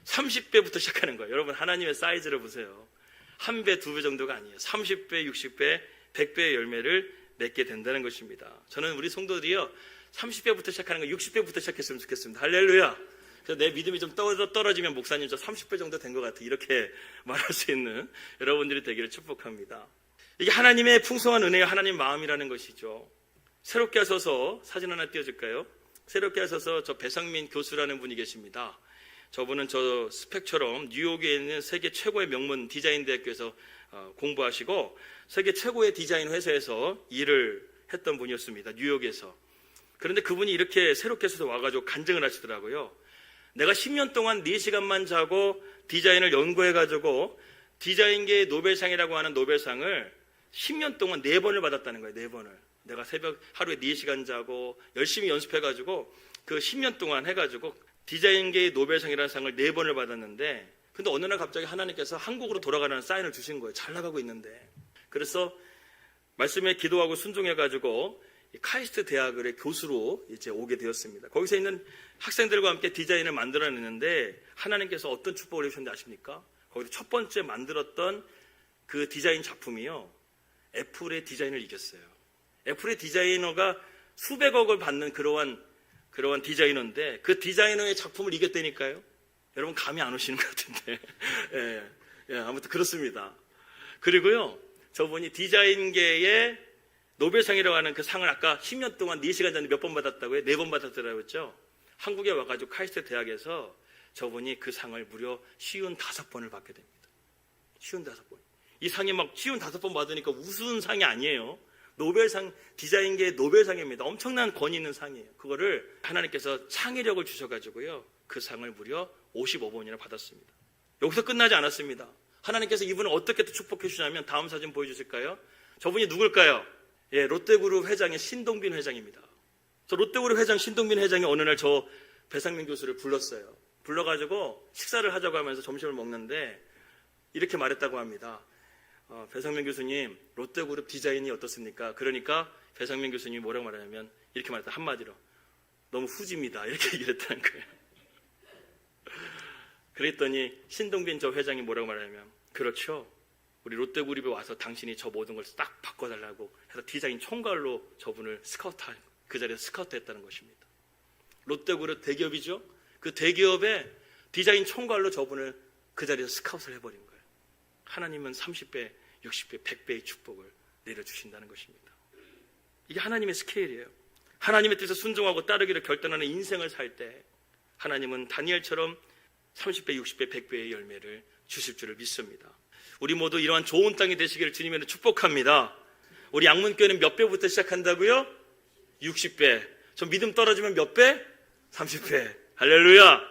A: 30배부터 시작하는 거예요. 여러분, 하나님의 사이즈를 보세요. 한 배, 두 배 정도가 아니에요. 30배, 60배, 100배의 열매를 맺게 된다는 것입니다. 저는 우리 성도들이요, 30배부터 시작하는 거 60배부터 시작했으면 좋겠습니다. 할렐루야. 그래서 내 믿음이 좀 떨어지면 목사님 저 30배 정도 된 것 같아, 이렇게 말할 수 있는 여러분들이 되기를 축복합니다. 이게 하나님의 풍성한 은혜가 하나님 마음이라는 것이죠. 새롭게 하셔서 사진 하나 띄워줄까요? 새롭게 하셔서 저 배상민 교수라는 분이 계십니다. 저분은 저 스펙처럼 뉴욕에 있는 세계 최고의 명문 디자인 대학교에서 공부하시고 세계 최고의 디자인 회사에서 일을 했던 분이었습니다. 뉴욕에서. 그런데 그분이 이렇게 새롭게 해서 와가지고 간증을 하시더라고요. 내가 10년 동안 4시간만 자고 디자인을 연구해가지고 디자인계의 노벨상이라고 하는 노벨상을 10년 동안 4번을 받았다는 거예요. 4번을. 내가 새벽 하루에 4시간 자고 열심히 연습해가지고 그 10년 동안 해가지고 디자인계의 노벨상이라는 상을 4번을 받았는데 근데 어느 날 갑자기 하나님께서 한국으로 돌아가라는 사인을 주신 거예요. 잘 나가고 있는데. 그래서 말씀에 기도하고 순종해가지고 카이스트 대학의 교수로 이제 오게 되었습니다. 거기서 있는 학생들과 함께 디자인을 만들어냈는데 하나님께서 어떤 축복을 해주셨는지 아십니까? 거기서 첫 번째 만들었던 그 디자인 작품이요, 애플의 디자인을 이겼어요. 애플의 디자이너가 수백억을 받는 그러한 디자이너인데 그 디자이너의 작품을 이겼다니까요. 여러분 감이 안 오시는 것 같은데 아무튼 그렇습니다. 그리고요, 저분이 디자인계의 노벨상이라고 하는 그 상을 아까 10년 동안 4시간 전에 몇 번 받았다고요? 4번 받았더라고요. 그렇죠? 한국에 와가지고 카이스트 대학에서 저분이 그 상을 무려 55번을 받게 됩니다. 55번. 이 상이 막 55번 받으니까 우스운 상이 아니에요. 노벨상, 디자인계의 노벨상입니다. 엄청난 권위 있는 상이에요. 그거를 하나님께서 창의력을 주셔가지고요, 그 상을 무려 55번이나 받았습니다. 여기서 끝나지 않았습니다. 하나님께서 이분을 어떻게 또 축복해 주시냐면, 다음 사진 보여주실까요? 저분이 누굴까요? 예, 롯데그룹 회장의 신동빈 회장입니다. 저 롯데그룹 회장 신동빈 회장이 어느 날 저 배상민 교수를 불렀어요. 불러가지고 식사를 하자고 하면서 점심을 먹는데 이렇게 말했다고 합니다. 배상민 교수님, 롯데그룹 디자인이 어떻습니까? 그러니까 배상민 교수님이 뭐라고 말하냐면 이렇게 말했다. 한마디로 너무 후지입니다. 이렇게 얘기를 했다는 거예요. 그랬더니 신동빈 저 회장이 뭐라고 말하냐면, 그렇죠, 우리 롯데그룹에 와서 당신이 저 모든 걸 딱 바꿔달라고 해서 디자인 총괄로 저분을 그 자리에서 스카우트했다는 것입니다. 롯데그룹 대기업이죠. 그 대기업의 디자인 총괄로 저분을 그 자리에서 스카우트를 해버린 거예요. 하나님은 30배, 60배, 100배의 축복을 내려주신다는 것입니다. 이게 하나님의 스케일이에요. 하나님의 뜻에 순종하고 따르기를 결단하는 인생을 살 때 하나님은 다니엘처럼 30배, 60배, 100배의 열매를 주실 줄을 믿습니다. 우리 모두 이러한 좋은 땅이 되시기를 주님으로 축복합니다. 우리 양문교회는 몇 배부터 시작한다고요? 60배. 저 믿음 떨어지면 몇 배? 30배. 할렐루야.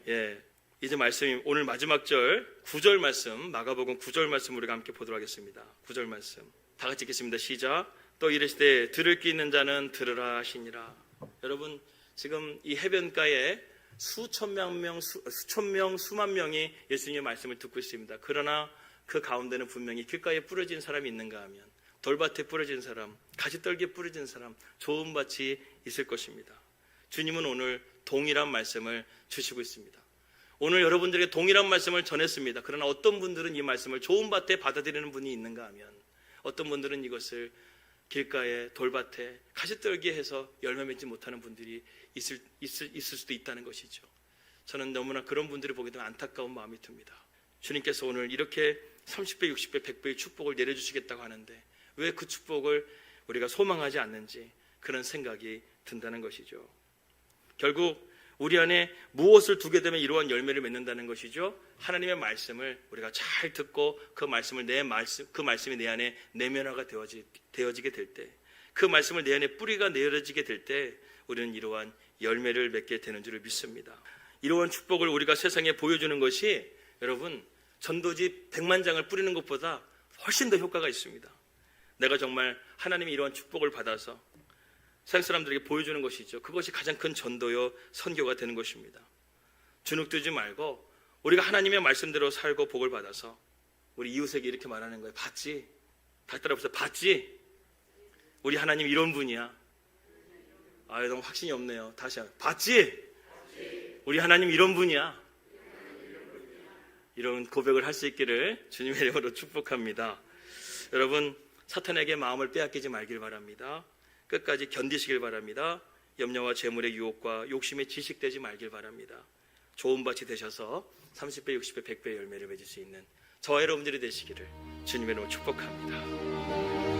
A: 예. 이제 말씀이 오늘 마지막 절 9절 말씀, 마가복음 9절 말씀 우리가 함께 보도록 하겠습니다. 9절 말씀 다 같이 읽겠습니다. 시작. 또 이르시되 들을 귀 있는 자는 들으라 하시니라. 여러분, 지금 이 해변가에 수천 명, 수만 명이 예수님의 말씀을 듣고 있습니다. 그러나 그 가운데는 분명히 길가에 뿌려진 사람이 있는가 하면 돌밭에 뿌려진 사람, 가시떨기에 뿌려진 사람, 좋은 밭이 있을 것입니다. 주님은 오늘 동일한 말씀을 주시고 있습니다. 오늘 여러분들에게 동일한 말씀을 전했습니다. 그러나 어떤 분들은 이 말씀을 좋은 밭에 받아들이는 분이 있는가 하면 어떤 분들은 이것을 길가에 돌밭에 가시떨기에 해서 열매 맺지 못하는 분들이 있을 수도 있다는 것이죠. 저는 너무나 그런 분들을 보게 되면 안타까운 마음이 듭니다. 주님께서 오늘 이렇게 30배, 60배, 100배의 축복을 내려주시겠다고 하는데 왜 그 축복을 우리가 소망하지 않는지 그런 생각이 든다는 것이죠. 결국 우리 안에 무엇을 두게 되면 이러한 열매를 맺는다는 것이죠. 하나님의 말씀을 우리가 잘 듣고 그 말씀이 내 안에 내면화가 되어지게 될 때, 그 말씀을 내 안에 뿌리가 내려지게 될 때 우리는 이러한 열매를 맺게 되는 줄을 믿습니다. 이러한 축복을 우리가 세상에 보여주는 것이 여러분 전도지 100만 장을 뿌리는 것보다 훨씬 더 효과가 있습니다. 내가 정말 하나님의 이러한 축복을 받아서 세상 사람들에게 보여주는 것이죠. 그것이 가장 큰 전도요 선교가 되는 것입니다. 주눅들지 말고 우리가 하나님의 말씀대로 살고 복을 받아서 우리 이웃에게 이렇게 말하는 거예요. 봤지? 다시 따라해보세요. 봤지? 우리 하나님 이런 분이야. 너무 확신이 없네요. 다시 한번. 봤지? 우리 하나님 이런 분이야. 이런 고백을 할 수 있기를 주님의 이름으로 축복합니다. 여러분, 사탄에게 마음을 빼앗기지 말길 바랍니다. 끝까지 견디시길 바랍니다. 염려와 재물의 유혹과 욕심에 지식되지 말길 바랍니다. 좋은 밭이 되셔서 30배, 60배, 100배 열매를 맺을 수 있는 저와 여러분들이 되시기를 주님의 이름으로 축복합니다.